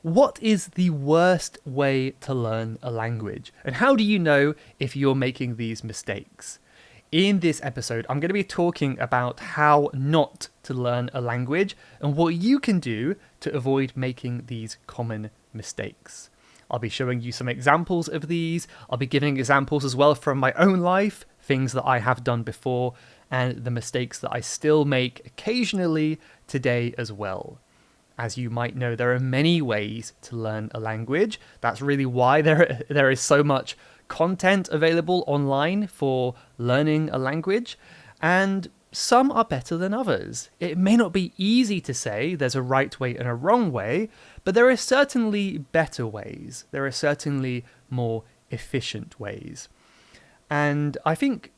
What is the worst way to learn a language? And how do you know if you're making these mistakes? In this episode, I'm going to be talking about how not to learn a language and what you can do to avoid making these common mistakes. I'll be showing you some examples of these. I'll be giving examples as well from my own life, things that I have done before, and the mistakes that I still make occasionally today as well. As you might know, there are many ways to learn a language. That's really why there is so much content available online for learning a language, and some are better than others. It may not be easy to say there's a right way and a wrong way, but there are certainly better ways. There are certainly more efficient ways. And I think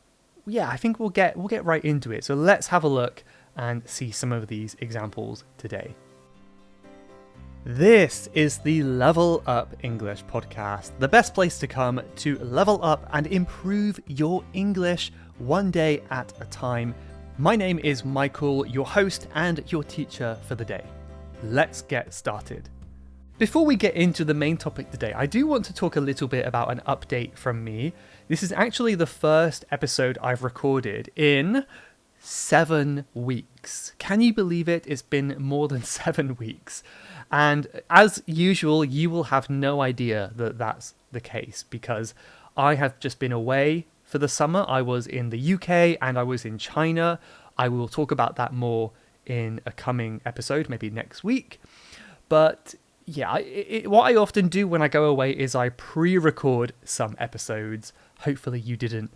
we'll get right into it. So let's have a look and see some of these examples today. This is the Level Up English podcast, the best place to come to level up and improve your English one day at a time. My name is Michael, your host and your teacher for the day. Let's get started. Before we get into the main topic today, I do want to talk a little bit about an update from me. This is actually the first episode I've recorded in 7 weeks. Can you believe it? It's been more than 7 weeks. And as usual, you will have no idea that that's the case because I have just been away for the summer. I was in the UK and I was in China. I will talk about that more in a coming episode, maybe next week. But yeah, what I often do when I go away is I pre-record some episodes. Hopefully you didn't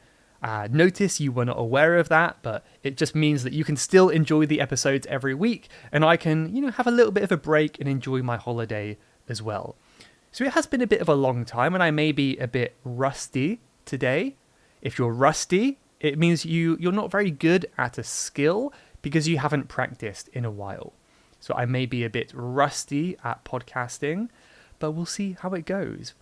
notice, you were not aware of that, but it just means that you can still enjoy the episodes every week, and I can, have a little bit of a break and enjoy my holiday as well. So it has been a bit of a long time, and I may be a bit rusty today. If you're rusty, it means you're not very good at a skill because you haven't practiced in a while. So I may be a bit rusty at podcasting, but we'll see how it goes.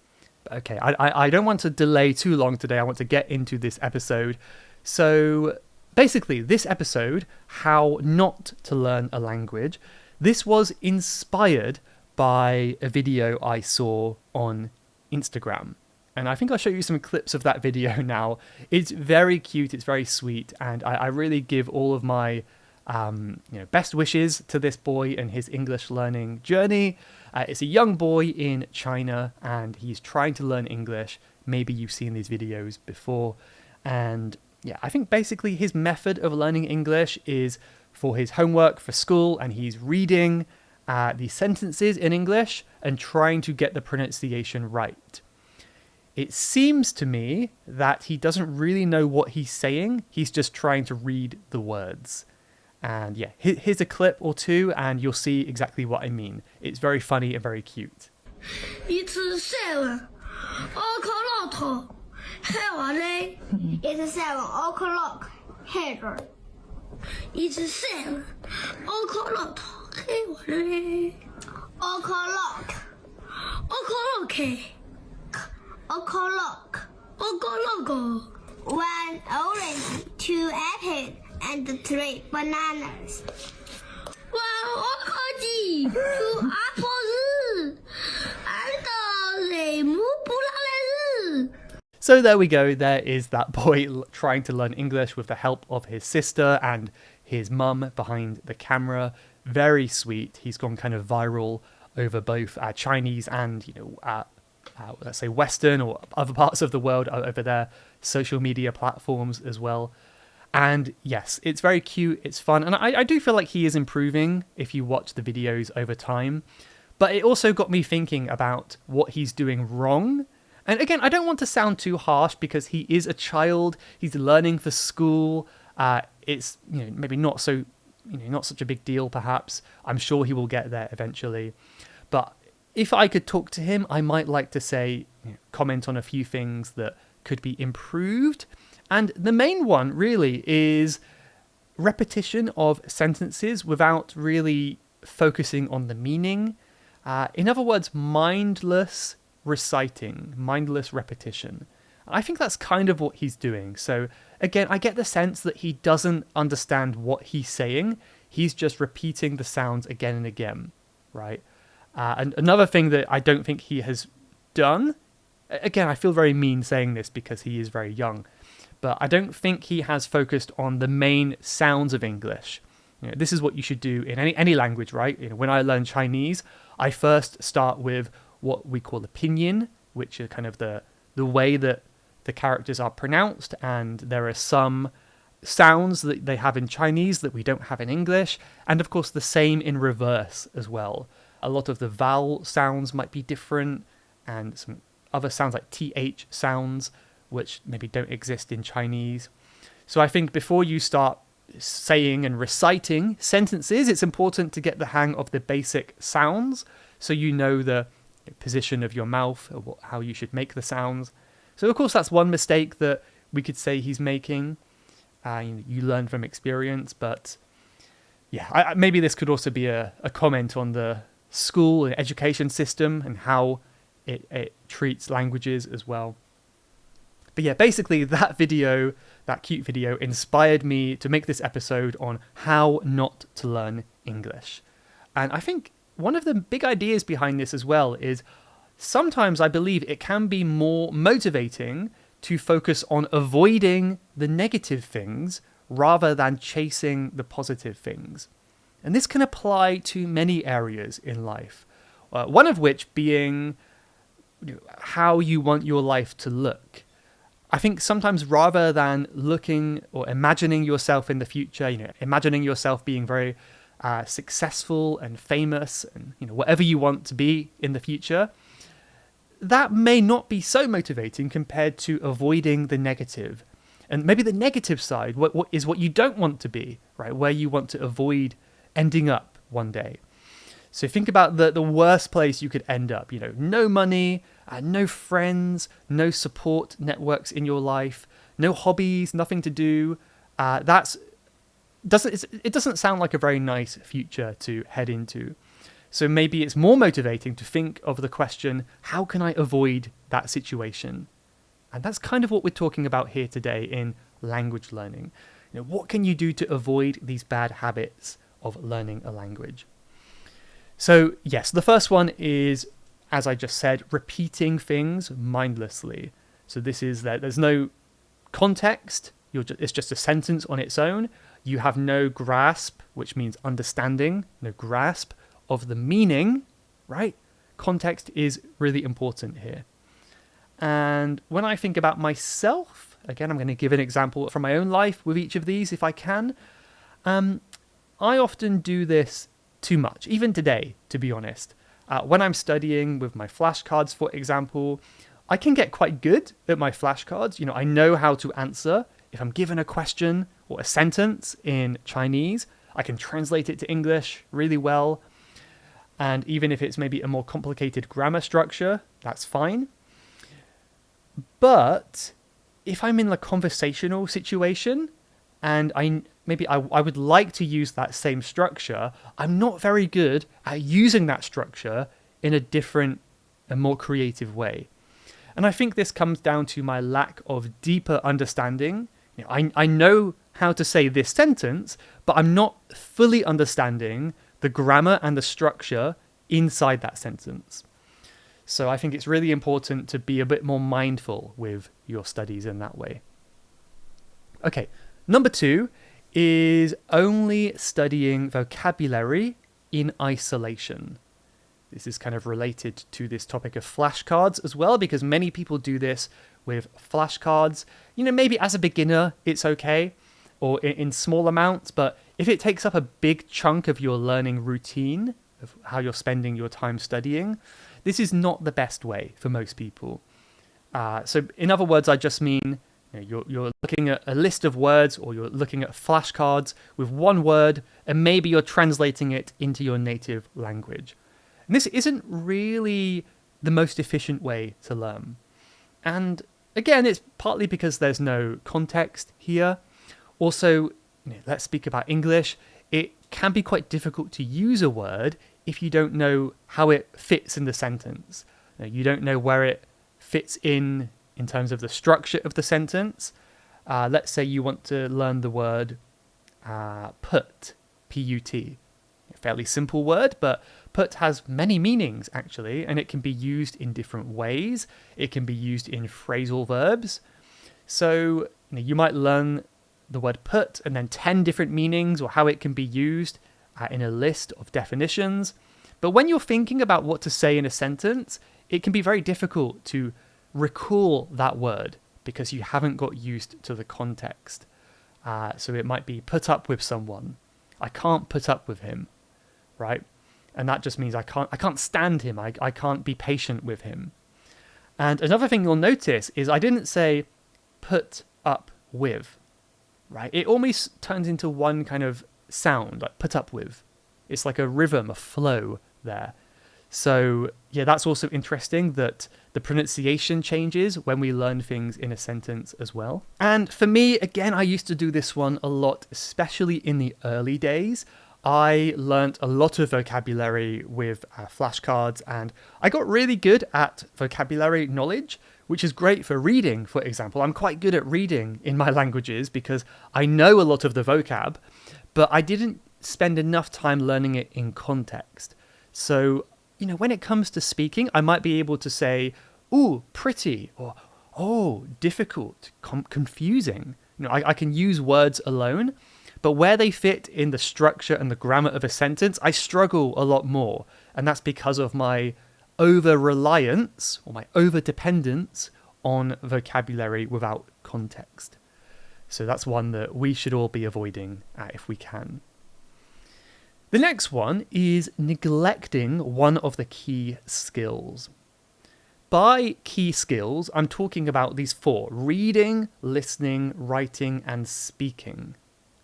Okay, I don't want to delay too long today. I want to get into this episode. So basically, this episode, How Not to Learn a Language, this was inspired by a video I saw on Instagram. And I think I'll show you some clips of that video now. It's very cute, it's very sweet, and I really give all of my best wishes to this boy and his English learning journey. It's a young boy in China and he's trying to learn English. Maybe you've seen these videos before. And yeah, I think basically his method of learning English is for his homework for school, and he's reading the sentences in English and trying to get the pronunciation right. It seems to me that he doesn't really know what he's saying. He's just trying to read the words. And yeah, here's a clip or two and you'll see exactly what I mean. It's very funny and very cute. It's 7 o'clock. Hey, It's 7 o'clock. Here. It's 7 o'clock. Hey, O'clock. O'clock. O'clock. 1 orange, 2 apples, and 3 bananas. 1 orange, 2 apples, and lemon bananas. So there we go. There is that boy trying to learn English with the help of his sister and his mum behind the camera. Very sweet. He's gone kind of viral over both Chinese and, let's say Western or other parts of the world over their social media platforms as well. And yes, it's very cute, it's fun, and I do feel like he is improving if you watch the videos over time. But it also got me thinking about what he's doing wrong. And again, I don't want to sound too harsh because he is a child, he's learning for school. It's maybe not such a big deal perhaps. I'm sure he will get there eventually. But if I could talk to him, I might like to say, comment on a few things that could be improved. And the main one really is repetition of sentences without really focusing on the meaning. In other words, mindless reciting, mindless repetition. I think that's kind of what he's doing. So again, I get the sense that he doesn't understand what he's saying. He's just repeating the sounds again and again, right? And another thing that I don't think he has done, again, I feel very mean saying this because he is very young, but I don't think he has focused on the main sounds of English. This is what you should do in any language, right? When I learn Chinese, I first start with what we call the pinyin, which are kind of the way that the characters are pronounced, and there are some sounds that they have in Chinese that we don't have in English, and of course the same in reverse as well. A lot of the vowel sounds might be different, and some other sounds like th sounds, which maybe don't exist in Chinese. So I think before you start saying and reciting sentences, it's important to get the hang of the basic sounds, so you know the position of your mouth, or how you should make the sounds. So of course that's one mistake that we could say he's making. You learn from experience, but yeah, maybe this could also be a comment on the school and education system and how it treats languages as well. But yeah, basically that cute video, inspired me to make this episode on how not to learn English. And I think one of the big ideas behind this as well is sometimes I believe it can be more motivating to focus on avoiding the negative things rather than chasing the positive things. And this can apply to many areas in life. One of which being how you want your life to look. I think sometimes rather than looking or imagining yourself in the future, imagining yourself being very successful and famous and whatever you want to be in the future, that may not be so motivating compared to avoiding the negative. And maybe the negative side, what is what you don't want to be, right? Where you want to avoid ending up one day. So think about the worst place you could end up. No money, no friends, no support networks in your life, no hobbies, nothing to do. It doesn't sound like a very nice future to head into. So maybe it's more motivating to think of the question, how can I avoid that situation? And that's kind of what we're talking about here today in language learning. What can you do to avoid these bad habits of learning a language? So yes, the first one is, as I just said, repeating things mindlessly. So this is that there's no context. It's just a sentence on its own. You have no grasp, which means understanding, no grasp of the meaning, right? Context is really important here. And when I think about myself, again, I'm going to give an example from my own life with each of these if I can. I often do this too much, even today, to be honest. When I'm studying with my flashcards, for example, I can get quite good at my flashcards. I know how to answer. If I'm given a question or a sentence in Chinese, I can translate it to English really well. And even if it's maybe a more complicated grammar structure, that's fine. But if I'm in a conversational situation and I would like to use that same structure, I'm not very good at using that structure in a different and more creative way. And I think this comes down to my lack of deeper understanding. I know how to say this sentence, but I'm not fully understanding the grammar and the structure inside that sentence. So I think it's really important to be a bit more mindful with your studies in that way. Okay, number 2 is only studying vocabulary in isolation. This is kind of related to this topic of flashcards as well, because many people do this with flashcards. Maybe as a beginner, it's okay, or in small amounts, but if it takes up a big chunk of your learning routine, of how you're spending your time studying, this is not the best way for most people. So in other words, I just mean you're looking at a list of words, or you're looking at flashcards with one word, and maybe you're translating it into your native language. And this isn't really the most efficient way to learn. And again, it's partly because there's no context here. Also, let's speak about English. It can be quite difficult to use a word if you don't know how it fits in the sentence. You don't know where it fits in terms of the structure of the sentence. Let's say you want to learn the word put, P-U-T. fairly simple word, but put has many meanings actually, and it can be used in different ways. It can be used in phrasal verbs. So you might learn the word put and then 10 different meanings or how it can be used in a list of definitions. But when you're thinking about what to say in a sentence, it can be very difficult to recall that word because you haven't got used to the context. So it might be put up with someone. I can't put up with him, right? And that just means I can't stand him. I can't be patient with him. And another thing you'll notice is I didn't say put up with, right? It almost turns into one kind of sound, like put up with. It's like a rhythm, a flow there. So yeah, that's also interesting that the pronunciation changes when we learn things in a sentence as well. And for me, again, I used to do this one a lot, especially in the early days. I learnt a lot of vocabulary with flashcards, and I got really good at vocabulary knowledge, which is great for reading, for example. I'm quite good at reading in my languages because I know a lot of the vocab, but I didn't spend enough time learning it in context. So when it comes to speaking, I might be able to say, ooh, pretty, or oh, difficult, confusing. I can use words alone, but where they fit in the structure and the grammar of a sentence, I struggle a lot more. And that's because of my over-reliance or my over-dependence on vocabulary without context. So that's one that we should all be avoiding if we can. The next one is neglecting one of the key skills. By key skills, I'm talking about these 4: reading, listening, writing, and speaking.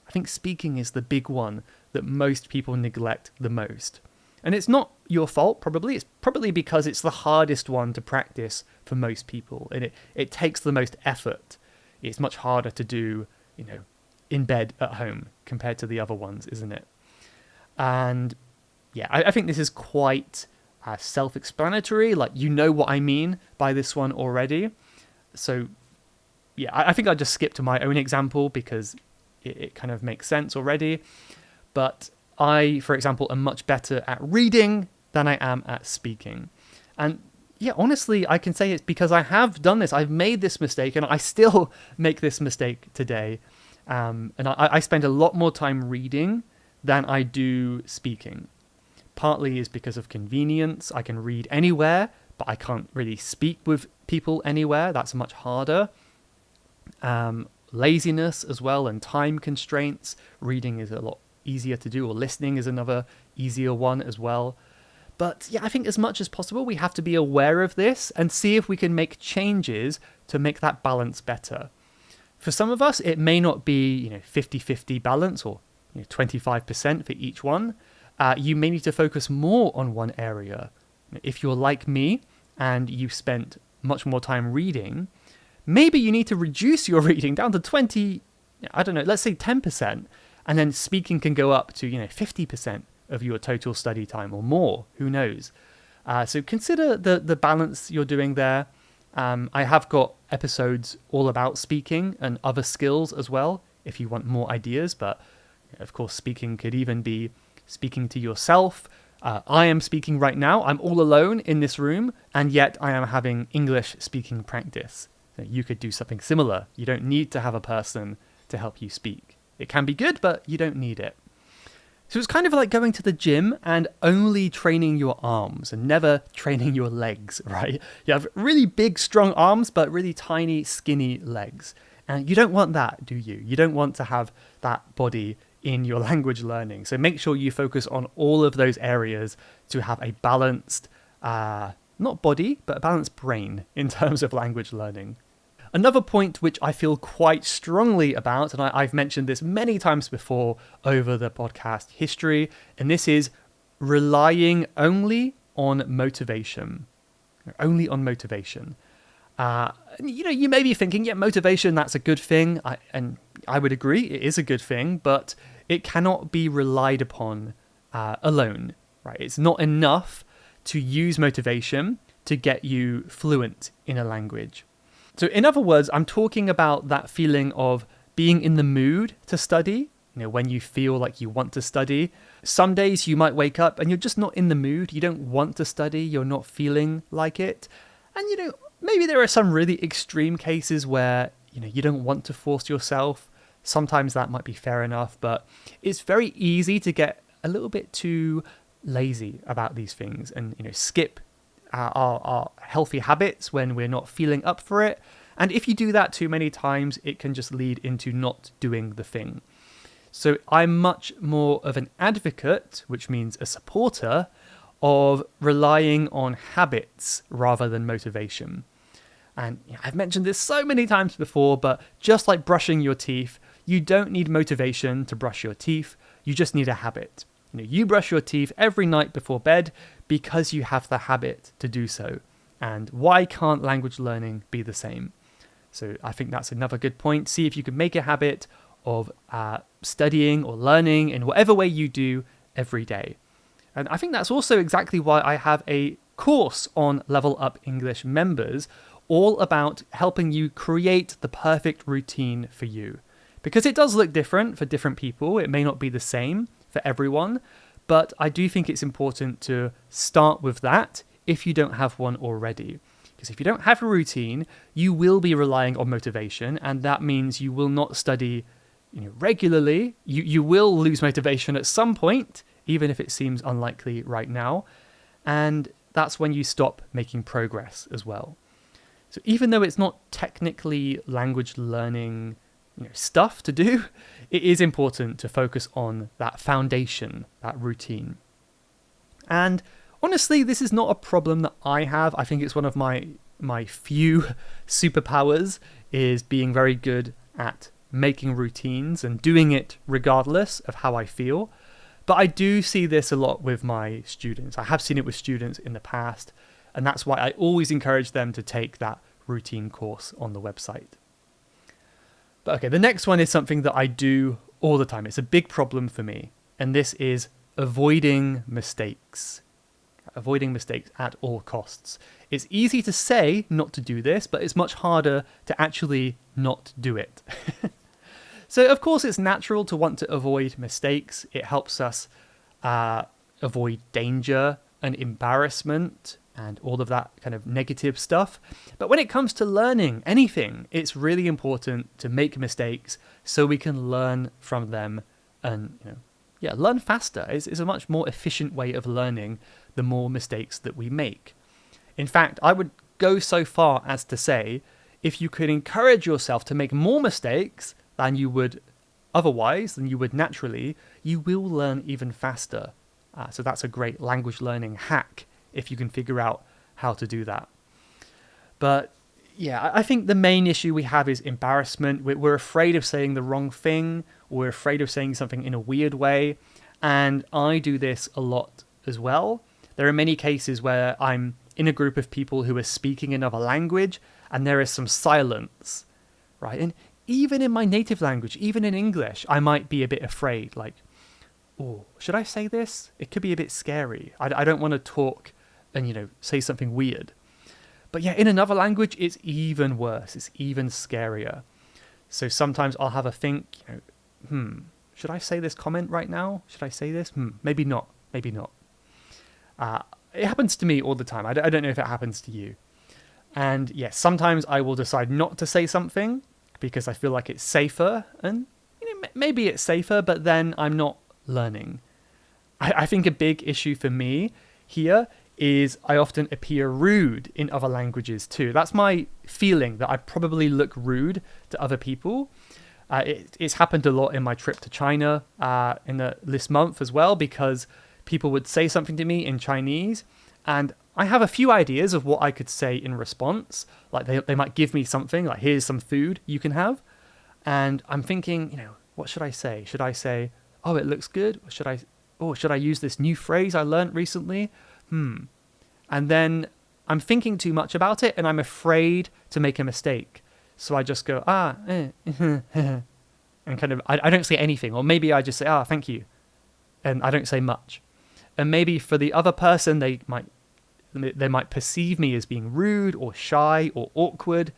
I think speaking is the big one that most people neglect the most. And it's not your fault, probably. It's probably because it's the hardest one to practice for most people. And it takes the most effort. It's much harder to do, in bed at home compared to the other ones, isn't it? And yeah, I think this is quite self-explanatory. Like, what I mean by this one already. So yeah, I think I'll just skip to my own example because it kind of makes sense already. But I, for example, am much better at reading than I am at speaking. And yeah, honestly, I can say it's because I have done this. I've made this mistake and I still make this mistake today. And I spend a lot more time reading than I do speaking. Partly is because of convenience. I can read anywhere, but I can't really speak with people anywhere. That's much harder. Laziness as well and time constraints. Reading is a lot easier to do, or listening is another easier one as well. But yeah, I think as much as possible, we have to be aware of this and see if we can make changes to make that balance better. For some of us, it may not be 50-50 balance or 25% for each one. You may need to focus more on one area. If you're like me and you've spent much more time reading, maybe you need to reduce your reading down to 20, let's say 10%, and then speaking can go up to 50% of your total study time or more, who knows. So consider the balance you're doing there. I have got episodes all about speaking and other skills as well, if you want more ideas, but of course, speaking could even be speaking to yourself. I am speaking right now. I'm all alone in this room, and yet I am having English speaking practice. So you could do something similar. You don't need to have a person to help you speak. It can be good, but you don't need it. So it's kind of like going to the gym and only training your arms and never training your legs, right? You have really big, strong arms, but really tiny, skinny legs. And you don't want that, do you? You don't want to have that body in your language learning. So make sure you focus on all of those areas to have a balanced, not body, but a balanced brain in terms of language learning. Another point which I feel quite strongly about, and I've mentioned this many times before over the podcast history, and this is relying only on motivation. Only on motivation. You may be thinking, yeah, motivation, that's a good thing. And I would agree, it is a good thing, but it cannot be relied upon alone, right? It's not enough to use motivation to get you fluent in a language. So in other words, I'm talking about that feeling of being in the mood to study, when you feel like you want to study, Some days you might wake up and you're just not in the mood. You don't want to study. You're not feeling like it. And, maybe there are some really extreme cases where, you don't want to force yourself. Sometimes that might be fair enough, but it's very easy to get a little bit too lazy about these things and, skip our healthy habits when we're not feeling up for it. And if you do that too many times, it can just lead into not doing the thing. So I'm much more of an advocate, which means a supporter, of relying on habits rather than motivation. And I've mentioned this so many times before, but just like brushing your teeth, you don't need motivation to brush your teeth. You just need a habit. You brush your teeth every night before bed because you have the habit to do so. And why can't language learning be the same? So I think that's another good point. See if you can make a habit of studying or learning in whatever way you do every day. And I think that's also exactly why I have a course on Level Up English members all about helping you create the perfect routine for you. Because it does look different for different people. It may not be the same for everyone, but I do think it's important to start with that if you don't have one already. Because if you don't have a routine, you will be relying on motivation, and that means you will not study regularly. You will lose motivation at some point, even if it seems unlikely right now. And that's when you stop making progress as well. So even though it's not technically language learning stuff to do, it is important to focus on that foundation, that routine. And honestly, this is not a problem that I have. I think it's one of my few superpowers, is being very good at making routines and doing it regardless of how I feel. But I do see this a lot with my students. I have seen it with students in the past, and that's why I always encourage them to take that routine course on the website. But okay, the next one is something that I do all the time. It's a big problem for me, and this is avoiding mistakes. Avoiding mistakes at all costs. It's easy to say not to do this, but it's much harder to actually not do it. So of course it's natural to want to avoid mistakes. It helps us avoid danger and embarrassment and all of that kind of negative stuff. But when it comes to learning anything, it's really important to make mistakes so we can learn from them and learn faster. It's a much more efficient way of learning the more mistakes that we make. In fact, I would go so far as to say, if you could encourage yourself to make more mistakes than you would otherwise, than you would naturally, you will learn even faster. So that's a great language learning hack if you can figure out how to do that. But yeah, I think the main issue we have is embarrassment. We're afraid of saying the wrong thing. We're afraid of saying something in a weird way. And I do this a lot as well. There are many cases where I'm in a group of people who are speaking another language and there is some silence, right? And even in my native language, even in English, I might be a bit afraid, like, oh, should I say this? It could be a bit scary. I don't want to talk and, say something weird. But yeah, in another language, it's even worse. It's even scarier. So sometimes I'll have a think, should I say this comment right now? Should I say this? Maybe not. Maybe not. It happens to me all the time. I don't know if it happens to you. And yes, sometimes I will decide not to say something because I feel like it's safer. And maybe it's safer, but then I'm not learning. I think a big issue for me here is I often appear rude in other languages too. That's my feeling, that I probably look rude to other people. It's happened a lot in my trip to China this month as well, because people would say something to me in Chinese and I have a few ideas of what I could say in response. Like they might give me something, like here's some food you can have. And I'm thinking, what should I say? Should I say, oh, it looks good? Or should I use this new phrase I learned recently? And then I'm thinking too much about it and I'm afraid to make a mistake. So I just go, and kind of, I don't say anything. Or maybe I just say, thank you. And I don't say much. And maybe for the other person, they might perceive me as being rude or shy or awkward.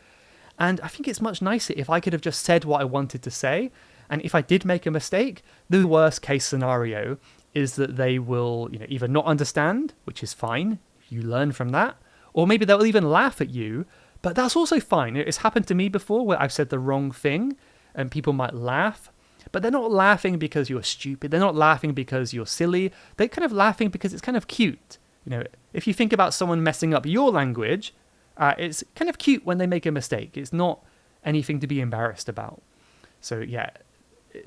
And I think it's much nicer if I could have just said what I wanted to say. And if I did make a mistake, the worst case scenario is that they will, either not understand, which is fine, you learn from that, or maybe they'll even laugh at you, but that's also fine. It's happened to me before where I've said the wrong thing and people might laugh, but they're not laughing because you're stupid. They're not laughing because you're silly. They're kind of laughing because it's kind of cute. If you think about someone messing up your language, it's kind of cute when they make a mistake. It's not anything to be embarrassed about. So yeah,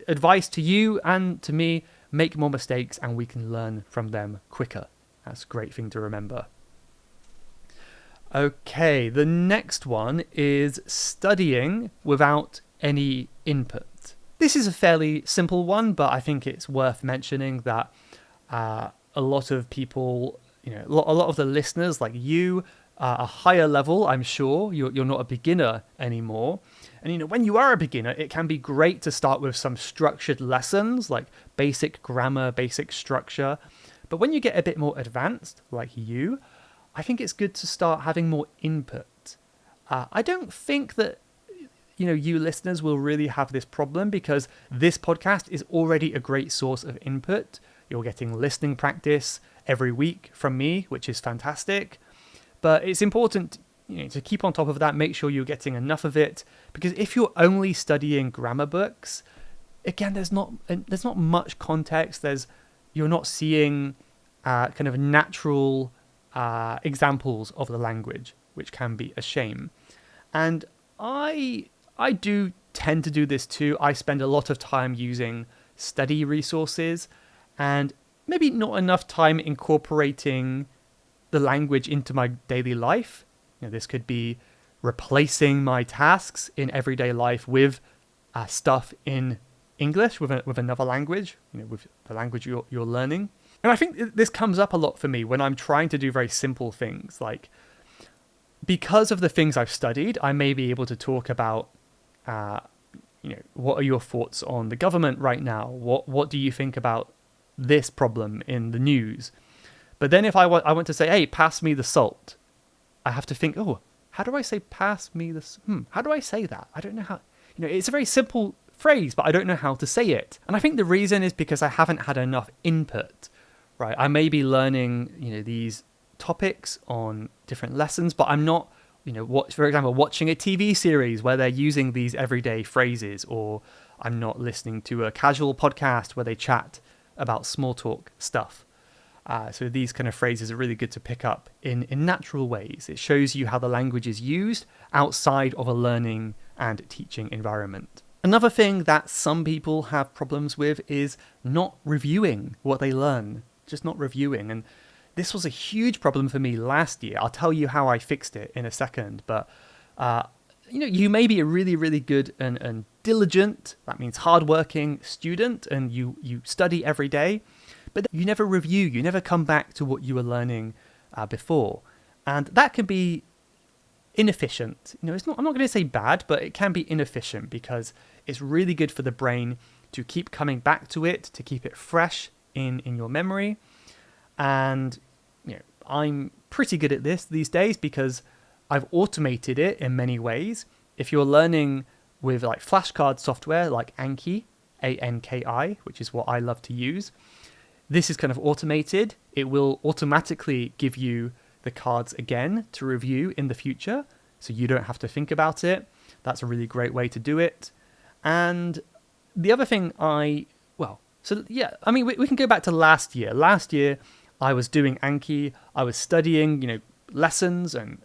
advice to you and to me, make more mistakes and we can learn from them quicker. That's a great thing to remember. Okay, the next one is studying without any input. This is a fairly simple one, but I think it's worth mentioning that a lot of people, a lot of the listeners like you, a higher level, I'm sure. You're not a beginner anymore. And when you are a beginner, it can be great to start with some structured lessons like basic grammar, basic structure. But when you get a bit more advanced, like you, I think it's good to start having more input. I don't think that you listeners will really have this problem because this podcast is already a great source of input. You're getting listening practice every week from me, which is fantastic. But it's important to keep on top of that, make sure you're getting enough of it, because if you're only studying grammar books, again, there's not much context. You're not seeing kind of natural examples of the language, which can be a shame. And I do tend to do this too. I spend a lot of time using study resources and maybe not enough time incorporating the language into my daily life. This could be replacing my tasks in everyday life with stuff in English, with another language, with the language you're learning. And I think this comes up a lot for me when I'm trying to do very simple things. Like, because of the things I've studied, I may be able to talk about, what are your thoughts on the government right now? What do you think about this problem in the news? But then if I want to say, hey, pass me the salt, I have to think, how do I say pass me the... how do I say that? I don't know how... it's a very simple phrase, but I don't know how to say it. And I think the reason is because I haven't had enough input, right? I may be learning, these topics on different lessons, but I'm not, for example, watching a TV series where they're using these everyday phrases, or I'm not listening to a casual podcast where they chat about small talk stuff. So these kind of phrases are really good to pick up in natural ways. It shows you how the language is used outside of a learning and teaching environment. Another thing that some people have problems with is not reviewing what they learn, just not reviewing. And this was a huge problem for me last year. I'll tell you how I fixed it in a second. But, you may be a really, really good and diligent, that means hardworking student, and you study every day. But you never review, you never come back to what you were learning before. And that can be inefficient. I'm not going to say bad, but it can be inefficient because it's really good for the brain to keep coming back to it, to keep it fresh in your memory. And I'm pretty good at this these days because I've automated it in many ways. If you're learning with like flashcard software like Anki, A-N-K-I, which is what I love to use, this is kind of automated. It will automatically give you the cards again to review in the future, so you don't have to think about it. That's a really great way to do it. And the other thing we can go back to last year. Last year, I was doing Anki. I was studying, lessons and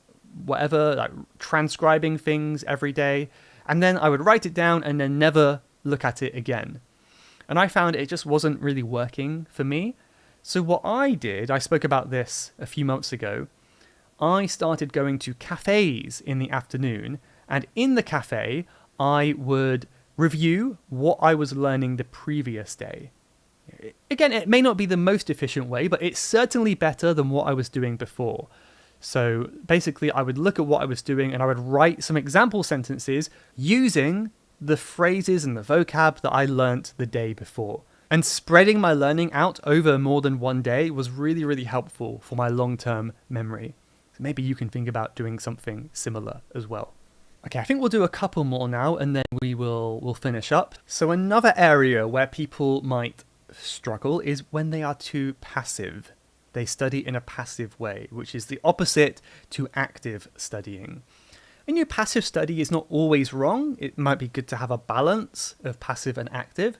whatever, like transcribing things every day. And then I would write it down and then never look at it again. And I found it just wasn't really working for me. So what I did, I spoke about this a few months ago, I started going to cafes in the afternoon, and in the cafe, I would review what I was learning the previous day. Again, it may not be the most efficient way, but it's certainly better than what I was doing before. So basically, I would look at what I was doing and I would write some example sentences using the phrases and the vocab that I learnt the day before. And spreading my learning out over more than one day was really, really helpful for my long-term memory. So maybe you can think about doing something similar as well. Okay, I think we'll do a couple more now and then we'll finish up. So another area where people might struggle is when they are too passive. They study in a passive way, which is the opposite to active studying. And your passive study is not always wrong. It might be good to have a balance of passive and active.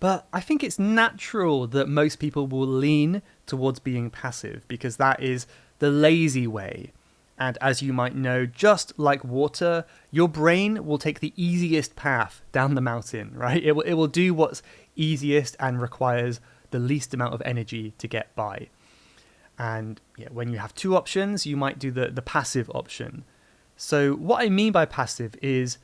But I think it's natural that most people will lean towards being passive because that is the lazy way. And as you might know, just like water, your brain will take the easiest path down the mountain, right? It will do what's easiest and requires the least amount of energy to get by. And yeah, when you have two options, you might do the passive option. So what I mean by passive is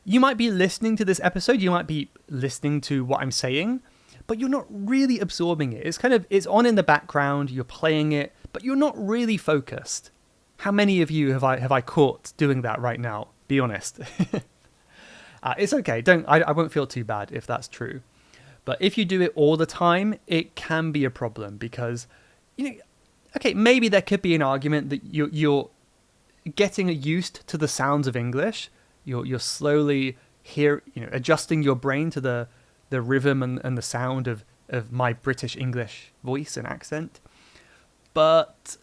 you might be listening to this episode, you might be listening to what I'm saying, but you're not really absorbing it. It's on in the background, you're playing it, but you're not really focused. How many of you have I caught doing that right now? Be honest. It's okay. I won't feel too bad if that's true. But if you do it all the time, it can be a problem because, okay, maybe there could be an argument that you're getting used to the sounds of English. You're slowly adjusting your brain to the rhythm and the sound of my British English voice and accent. But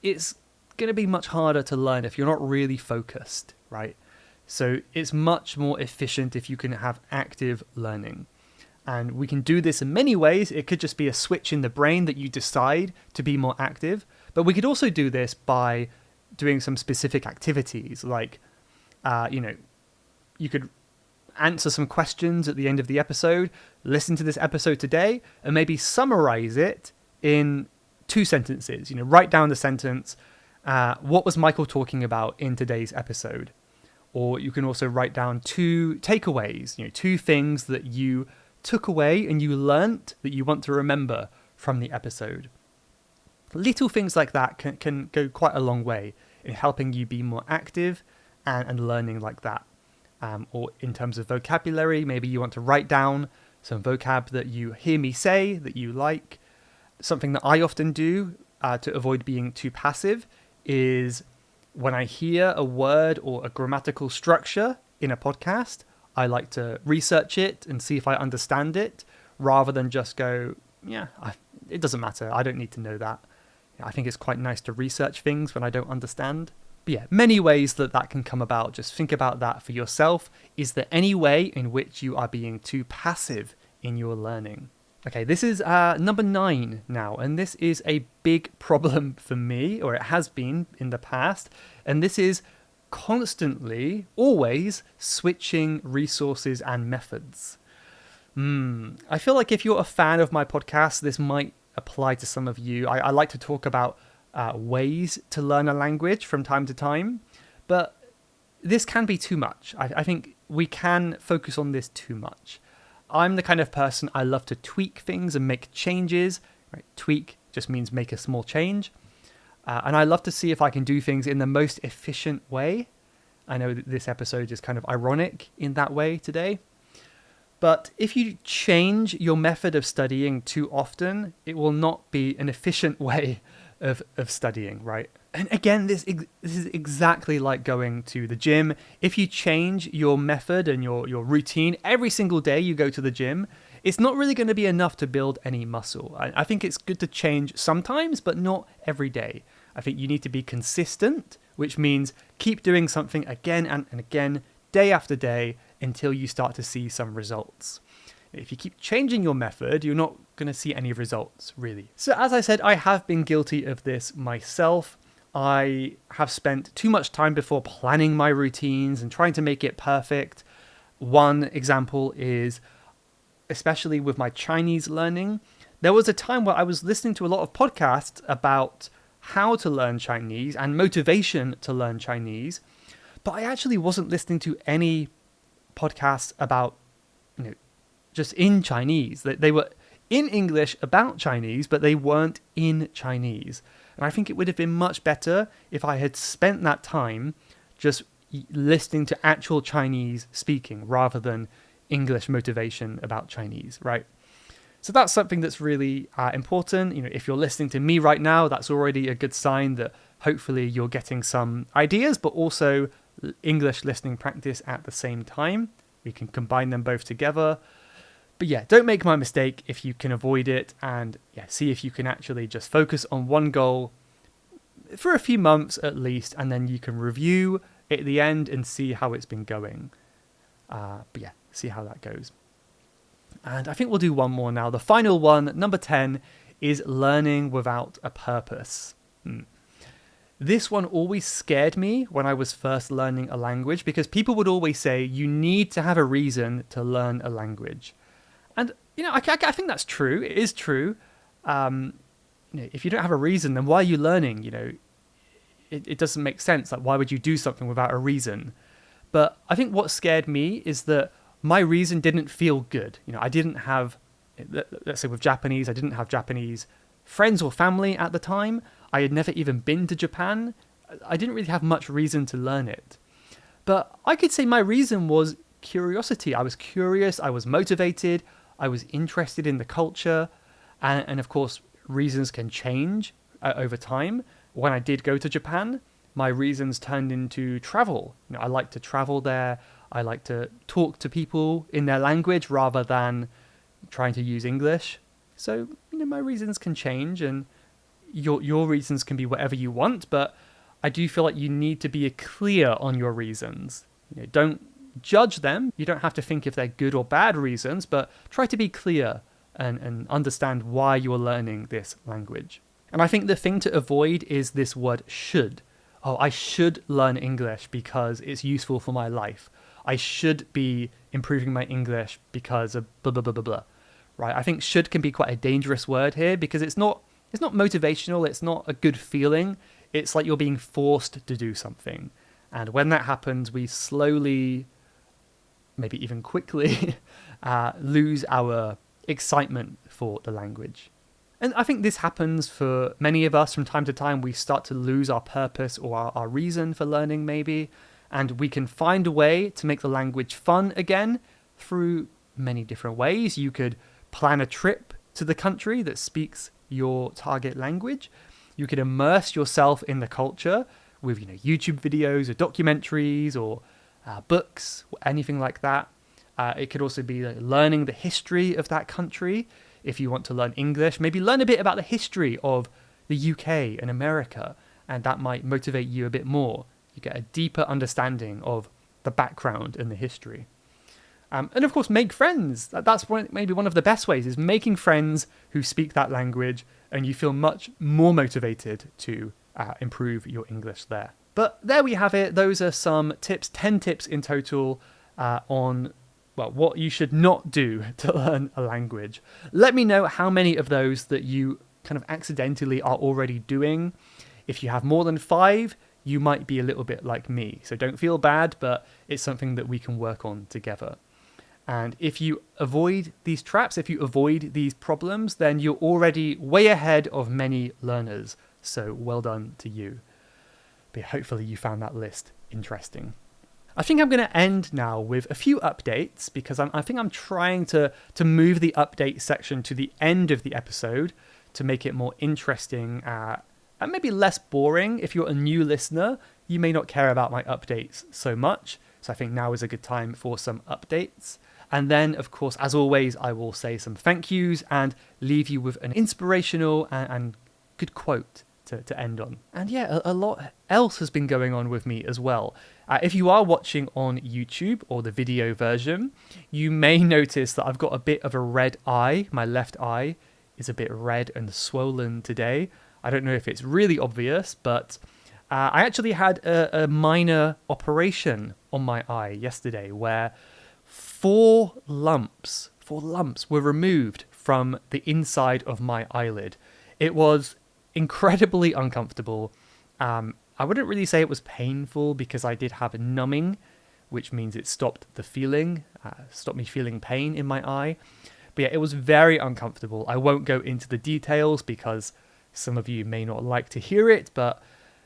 it's going to be much harder to learn if you're not really focused, right? So it's much more efficient if you can have active learning. And we can do this in many ways. It could just be a switch in the brain that you decide to be more active. But we could also do this by doing some specific activities like, you could answer some questions at the end of the episode, listen to this episode today, and maybe summarize it in 2 sentences. Write down the sentence, what was Michael talking about in today's episode? Or you can also write down 2 takeaways, 2 things that you took away and you learnt that you want to remember from the episode. Little things like that can go quite a long way in helping you be more active and learning like that. Or in terms of vocabulary, maybe you want to write down some vocab that you hear me say that you like. Something that I often do to avoid being too passive is when I hear a word or a grammatical structure in a podcast, I like to research it and see if I understand it rather than just go, it doesn't matter. I don't need to know that. I think it's quite nice to research things when I don't understand. But yeah, many ways that can come about. Just think about that for yourself. Is there any way in which you are being too passive in your learning? Okay, this is number 9 now, and this is a big problem for me, or it has been in the past, and this is constantly, always switching resources and methods. I feel like if you're a fan of my podcast, this might apply to some of you. I like to talk about ways to learn a language from time to time, but this can be too much. I think we can focus on this too much. I'm the kind of person, I love to tweak things and make changes. Right? Tweak just means make a small change. And I love to see if I can do things in the most efficient way. I know that this episode is kind of ironic in that way today. But if you change your method of studying too often, it will not be an efficient way of studying, right? And again, this is exactly like going to the gym. If you change your method and your routine every single day you go to the gym, it's not really going to be enough to build any muscle. I think it's good to change sometimes, but not every day. I think you need to be consistent, which means keep doing something again and again, day after day, until you start to see some results. If you keep changing your method, you're not going to see any results, really. So as I said, I have been guilty of this myself. I have spent too much time before planning my routines and trying to make it perfect. One example is, especially with my Chinese learning, there was a time where I was listening to a lot of podcasts about how to learn Chinese and motivation to learn Chinese, but I actually wasn't listening to any podcasts about, just in Chinese. They were in English about Chinese, but they weren't in Chinese. And I think it would have been much better if I had spent that time just listening to actual Chinese speaking rather than English motivation about Chinese, right? So that's something that's really important. If you're listening to me right now, that's already a good sign that hopefully you're getting some ideas, but also English listening practice at the same time. We can combine them both together. But yeah, don't make my mistake if you can avoid it, and yeah, see if you can actually just focus on one goal for a few months at least, and then you can review at the end and see how it's been going. But yeah, see how that goes. And I think we'll do one more now. The final one, number 10, is learning without a purpose. This one always scared me when I was first learning a language, because people would always say you need to have a reason to learn a language. And, I think that's true. It is true. If you don't have a reason, then why are you learning? It doesn't make sense. Like, why would you do something without a reason? But I think what scared me is that my reason didn't feel good. I didn't have, let's say with Japanese, I didn't have Japanese friends or family at the time. I had never even been to Japan. I didn't really have much reason to learn it. But I could say my reason was curiosity. I was curious, I was motivated, I was interested in the culture. And of course, reasons can change over time. When I did go to Japan, my reasons turned into travel. I like to travel there. I like to talk to people in their language rather than trying to use English. So, my reasons can change, and your reasons can be whatever you want, but I do feel like you need to be clear on your reasons. Don't judge them. You don't have to think if they're good or bad reasons, but try to be clear and understand why you're learning this language. And I think the thing to avoid is this word should. Oh, I should learn English because it's useful for my life. I should be improving my English because of blah, blah, blah, blah, blah. Right? I think should can be quite a dangerous word here, because it's not motivational. It's not a good feeling. It's like you're being forced to do something. And when that happens, we slowly, maybe even quickly, lose our excitement for the language. And I think this happens for many of us from time to time. We start to lose our purpose or our reason for learning, maybe. And we can find a way to make the language fun again through many different ways. You could plan a trip to the country that speaks your target language. You could immerse yourself in the culture with YouTube videos or documentaries or books, anything like that. It could also be learning the history of that country. If you want to learn English, maybe learn a bit about the history of the UK and America, and that might motivate you a bit more. You get a deeper understanding of the background and the history. And of course, make friends. That's maybe one of the best ways, is making friends who speak that language, and you feel much more motivated to improve your English there. But there we have it. Those are some tips, 10 tips in total on what you should not do to learn a language. Let me know how many of those that you kind of accidentally are already doing. If you have more than 5, you might be a little bit like me. So don't feel bad, but it's something that we can work on together. And if you avoid these traps, if you avoid these problems, then you're already way ahead of many learners. So well done to you. But hopefully you found that list interesting. I think I'm going to end now with a few updates, because I think I'm trying to move the update section to the end of the episode to make it more interesting and maybe less boring. If you're a new listener, you may not care about my updates so much. So I think now is a good time for some updates. And then, of course, as always, I will say some thank yous and leave you with an inspirational and good quote to end on. And yeah, a lot else has been going on with me as well. If you are watching on YouTube or the video version, you may notice that I've got a bit of a red eye. My left eye is a bit red and swollen today. I don't know if it's really obvious, but I actually had a minor operation on my eye yesterday where 4 lumps were removed from the inside of my eyelid. It was incredibly uncomfortable. I wouldn't really say it was painful, because I did have numbing, which means it stopped the feeling, stopped me feeling pain in my eye. But yeah, it was very uncomfortable. I won't go into the details because some of you may not like to hear it, but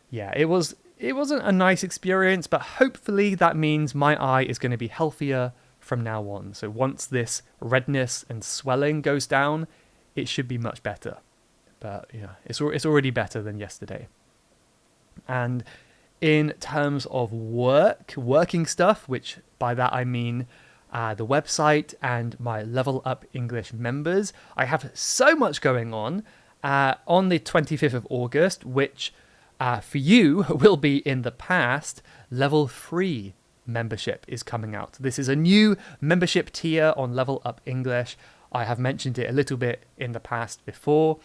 yeah, it wasn't a nice experience, but hopefully that means my eye is going to be healthier from now on. So once this redness and swelling goes down, it should be much better. But yeah, it's already better than yesterday. And in terms of working stuff, which by that I mean the website, and my Level Up English members. I have so much going on the 25th of August, which for you will be in the past. Level 3 membership is coming out. This is a new membership tier on Level Up English. I have mentioned it a little bit in the past before,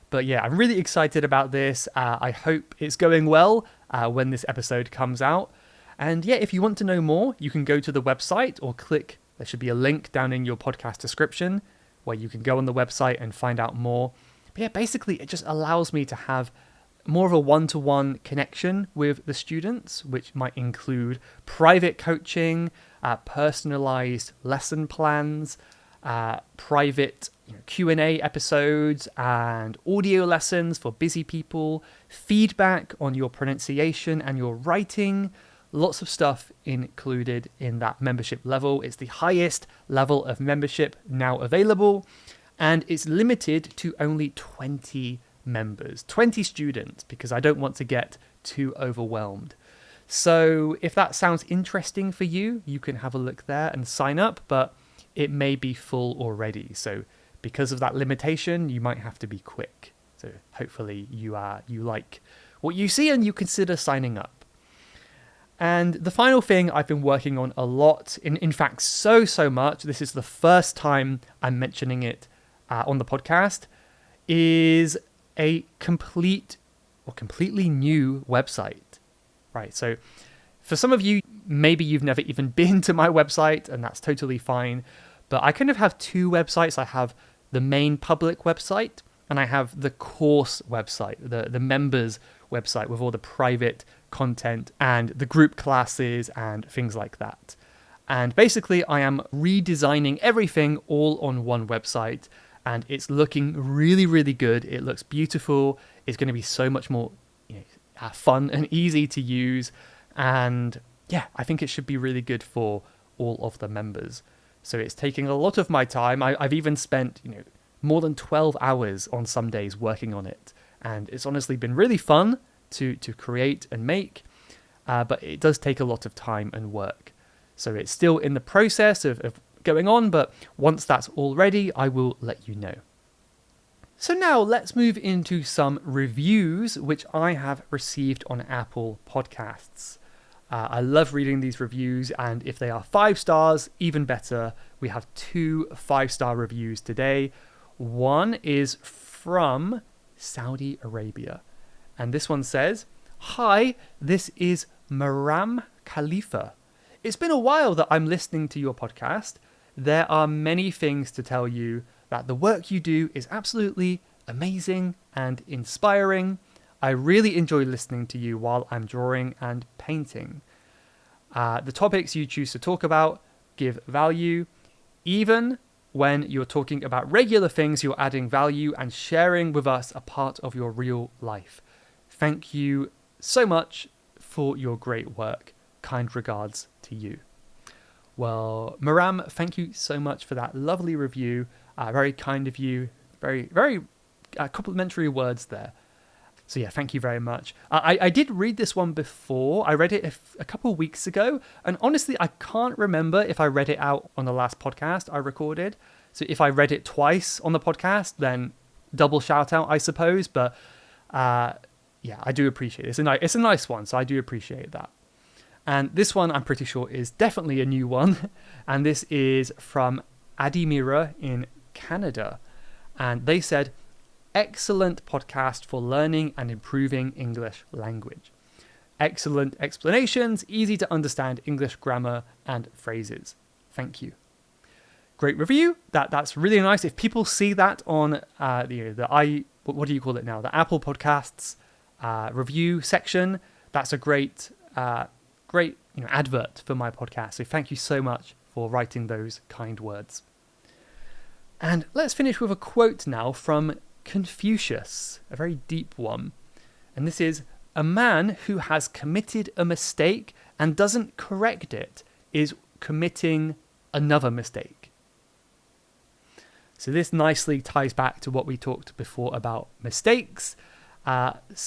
but yeah, I'm really excited about this. I hope it's going well when this episode comes out. And yeah, if you want to know more, you can go to the website or there should be a link down in your podcast description where you can go on the website and find out more. But yeah, basically it just allows me to have more of a one-to-one connection with the students, which might include private coaching, personalized lesson plans, private Q&A episodes and audio lessons for busy people, feedback on your pronunciation and your writing, lots of stuff included in that membership level. It's the highest level of membership now available, and it's limited to only 20 members, 20 students, because I don't want to get too overwhelmed. So if that sounds interesting for you, you can have a look there and sign up, but it may be full already. So because of that limitation, you might have to be quick. So hopefully you like what you see and you consider signing up. And the final thing I've been working on a lot, in fact, so much, this is the first time I'm mentioning it on the podcast, is a completely new website, right? So for some of you, maybe you've never even been to my website, and that's totally fine. But I kind of have two websites. I have the main public website, and I have the course website, the members website with all the private content and the group classes and things like that. And basically, I am redesigning everything all on one website, and it's looking really, really good. It looks beautiful. It's going to be so much more fun and easy to use. And yeah, I think it should be really good for all of the members. So it's taking a lot of my time. I've even spent more than 12 hours on some days working on it. And it's honestly been really fun to create and make. But it does take a lot of time and work. So it's still in the process of going on, but once that's all ready, I will let you know. So now let's move into some reviews which I have received on Apple Podcasts. I love reading these reviews, and if they are 5 stars, even better. We have 2 5-star reviews today. One is from Saudi Arabia, and this one says, "Hi, this is Maram Khalifa. It's been a while that I'm listening to your podcast. There are many things to tell you that the work you do is absolutely amazing and inspiring. I really enjoy listening to you while I'm drawing and painting. The topics you choose to talk about give value. Even when you're talking about regular things, you're adding value and sharing with us a part of your real life. Thank you so much for your great work. Kind regards to you." Well, Maram, thank you so much for that lovely review. Very kind of you. Very, very complimentary words there. So yeah, thank you very much. I did read this one before. I read it a couple of weeks ago. And honestly, I can't remember if I read it out on the last podcast I recorded. So if I read it twice on the podcast, then double shout out, I suppose. But yeah, I do appreciate it. It's a nice one, so I do appreciate that. And this one, I'm pretty sure, is definitely a new one. And this is from Adimira in Canada. And they said, "Excellent podcast for learning and improving English language. Excellent explanations, easy to understand English grammar and phrases. Thank you." Great review. That's really nice. If people see that on what do you call it now? The Apple Podcasts review section, that's a great advert for my podcast. So thank you so much for writing those kind words. And let's finish with a quote now from Confucius, a very deep one. And this is, "A man who has committed a mistake and doesn't correct it is committing another mistake." So this nicely ties back to what we talked before about mistakes.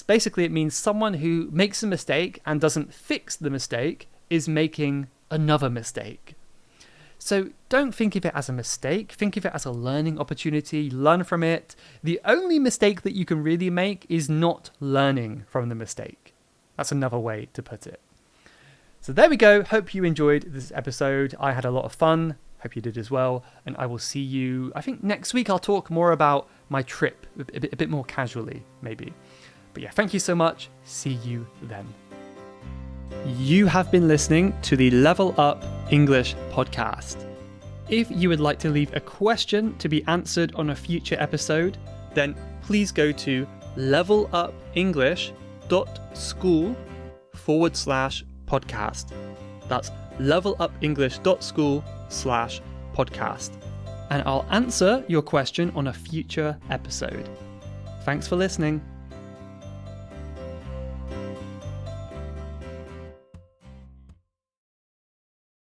Basically, it means someone who makes a mistake and doesn't fix the mistake is making another mistake. So don't think of it as a mistake, think of it as a learning opportunity, learn from it. The only mistake that you can really make is not learning from the mistake. That's another way to put it. So there we go. Hope you enjoyed this episode. I had a lot of fun. Hope you did as well. And I will see you, I think next week I'll talk more about my trip, a bit more casually, maybe. But yeah, thank you so much. See you then. You have been listening to the Level Up English podcast. If you would like to leave a question to be answered on a future episode, then please go to levelupenglish.school/podcast. That's levelupenglish.school/podcast. And I'll answer your question on a future episode. Thanks for listening.